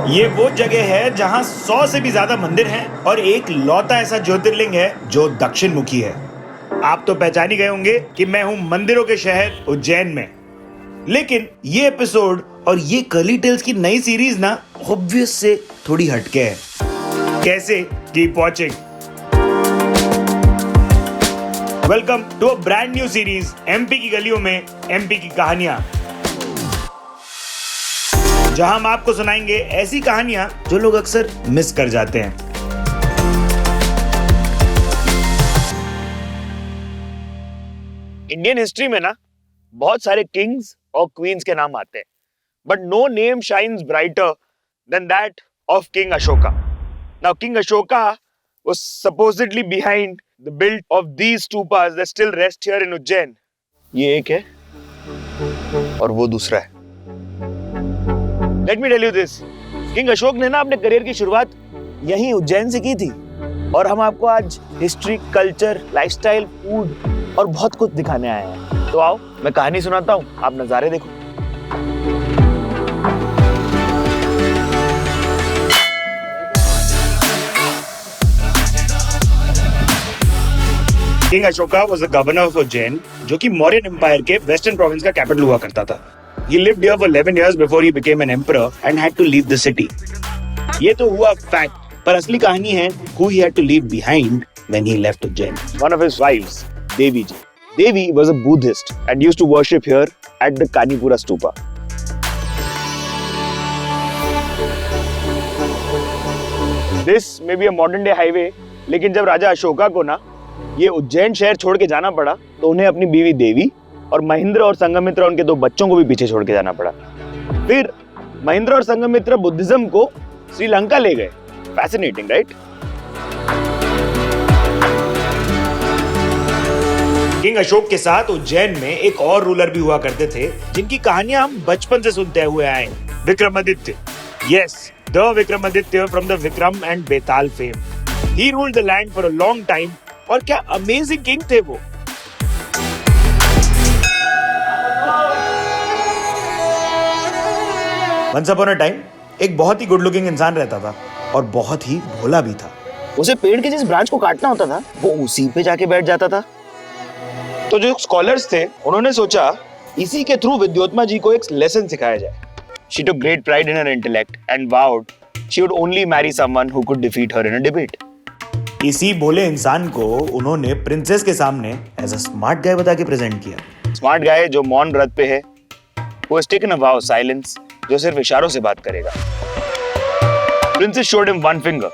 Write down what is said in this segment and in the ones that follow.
ये वो जगह है जहां 100 से भी ज्यादा मंदिर हैं और एक लौता ऐसा ज्योतिर्लिंग है जो दक्षिण मुखी है। आप तो पहचान ही गए होंगे कि मैं हूं मंदिरों के शहर उज्जैन में। लेकिन ये एपिसोड और ये कर्ली टेल्स की नई सीरीज ना ऑब्वियस से थोड़ी हटके है। कैसे? Keep watching. Welcome to a brand new series MP की गलियों में एमपी की कहानियां, जहां हम आपको सुनाएंगे ऐसी कहानियां जो लोग अक्सर मिस कर जाते हैं। इंडियन हिस्ट्री में ना बहुत सारे किंग्स और क्वींस के नाम आते हैं, but no name shines brighter than that of king Ashoka. Now king Ashoka was supposedly behind the build of these stupas that still rest here in Ujjain. ये एक है और वो दूसरा है। Let me tell you this. King Ashok ने ना अपने करियर की शुरुआत यहीं उज्जैन से की थी और हम आपको आज हिस्ट्री, कल्चर, लाइफस्टाइल, फूड और बहुत कुछ दिखाने आए हैं। तो आओ मैं कहानी सुनाता हूँ, आप नजारे देखो। King Ashoka was the governor of Ujjain, जो कि मौर्यन एम्पायर के वेस्टर्न प्रोविंस का कैपिटल हुआ करता था। He lived here for 11 years before he became an emperor and had to leave the city. ये तो हुआ फैक्ट, पर असली कहानी है who he had to leave behind when he left Ujjain. One of his wives, Devi ji. Devi was a Buddhist and used to worship here at the Kanipura stupa. This may be a modern day highway, लेकिन जब राजा अशोका को ना ये उज्जैन शहर छोड़ के जाना पड़ा तो उन्हें अपनी बीवी देवी और महेंद्र और संघमित्रा उनके दो बच्चों को भी पीछे छोड़ के जाना पड़ा। फिर महेंद्र और संघमित्रा बुद्धिज्म को श्रीलंका ले गए। Fascinating, right? किंग अशोक के साथ उज्जैन में एक और रूलर भी हुआ करते थे जिनकी कहानियां हम बचपन से सुनते हुए आए, Vikramaditya. Yes, the Vikramaditya from the Vikram and Betal fame. He ruled the land for a long time और क्या अमेजिंग किंग थे वो। वंस अपॉन अ टाइम एक बहुत ही गुड लुकिंग इंसान रहता था और बहुत ही भोला भी था। उसे पेड़ के जिस ब्रांच को काटना होता था वो उसी पे जाके बैठ जाता था। तो जो स्कॉलर्स थे उन्होंने सोचा इसी के थ्रू विद्योत्मा जी को एक लेसन सिखाया जाए। She took great pride in her intellect and vowed she would only marry someone who could defeat her in a debate. इसी भोले इंसान को उन्होंने प्रिंसेस के सामने एज अ स्मार्ट गाय बता के प्रेजेंट किया। स्मार्ट गाय जो मौन व्रत पे है, who has taken a vow of silence, जो सिर्फ इशारों से बात करेगा। Princess showed him one finger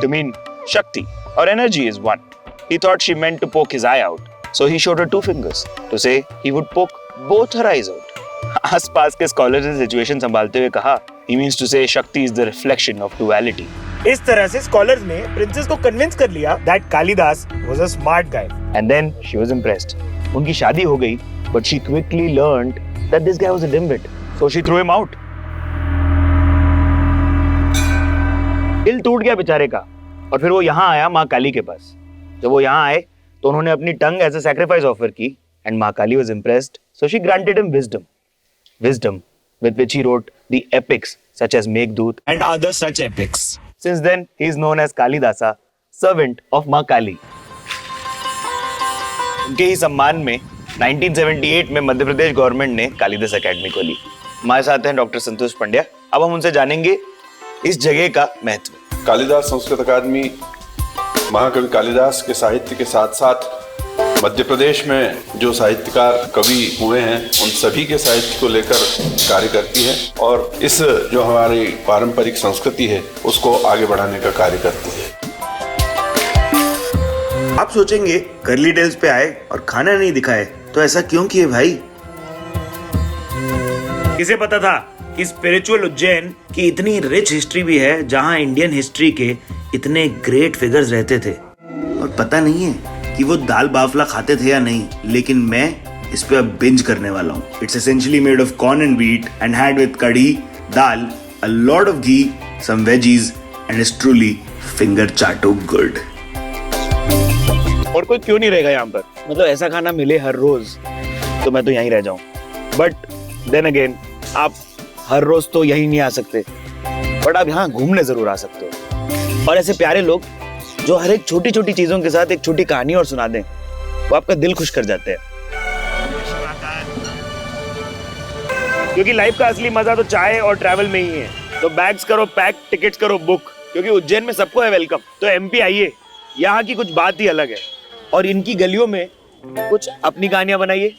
to mean Shakti or energy is one. He thought she meant to poke his eye out, so he showed her two fingers to say he would poke both her eyes out. आसपास के scholars ने situation संभालते हुए कहा, he means to say Shakti is the reflection of duality. इस तरह से scholars ने प्रिंसेस को कन्विंस कर लिया that Kalidas was a smart guy. And then she was impressed. उनकी शादी हो गई, but she quickly learned that this guy was a dimwit, so she threw him out. दिल टूट गया बेचारे का और फिर वो यहाँ आया माँ काली के पास। जब वो यहाँ आए तो उन्होंने अपनी tongue as a sacrifice offer की and माँ काली was impressed, so she granted him wisdom with which he wrote the epics such as Meghdoot and other such epics. Since then, he is known as Kalidasa, servant of माँ काली। उनके ही सम्मान में 1978 में Madhya Pradesh government ने Kalidas academy खोली। हमारे साथ हैं डॉक्टर संतोष पंड्या। अब हम उनसे जानेंगे इस जगह का महत्व। कालिदास संस्कृत अकादमी महाकवि कालिदास के साहित्य के साथ साथ मध्य प्रदेश में जो साहित्यकार कवि हुए हैं उन सभी के साहित्य को लेकर कार्य करती है और इस जो हमारी पारंपरिक संस्कृति है उसको आगे बढ़ाने का कार्य करती है। आप सोचेंगे कर्ली टेल्स पे आए और खाना नहीं दिखाए, तो ऐसा क्यों किए भाई? किसे पता था कि स्पिरिचुअल उज्जैन की इतनी रिच हिस्ट्री भी है जहां इंडियन हिस्ट्री के इतने ग्रेट फिगर्स रहते थे। और पता नहीं है कि वो दाल बाफला खाते थे या नहीं, लेकिन मैं इस पे अब बिंज करने वाला हूँ। It's essentially made of corn and wheat and had with kadhi, dal, a lot of ghee, some veggies and is truly finger चाटो गुड। और कोई क्यों नहीं रहेगा यहाँ पर? मतलब ऐसा खाना मिले हर रोज तो मैं तो यहीं रह जाऊं। बट देन अगेन आप हर रोज तो यहीं नहीं आ सकते बट आप यहाँ घूमने जरूर आ सकते हो। और ऐसे प्यारे लोग जो हर एक छोटी छोटी चीजों के साथ एक छोटी कहानी और सुना दें, वो आपका दिल खुश कर जाते हैं। क्योंकि लाइफ का असली मजा तो चाय और ट्रैवल में ही है। तो बैग्स करो पैक, टिकट्स करो बुक, क्योंकि उज्जैन में सबको है वेलकम। तो एमपी आइए, यहाँ की कुछ बात ही अलग है और इनकी गलियों में कुछ अपनी कहानियां बनाइए।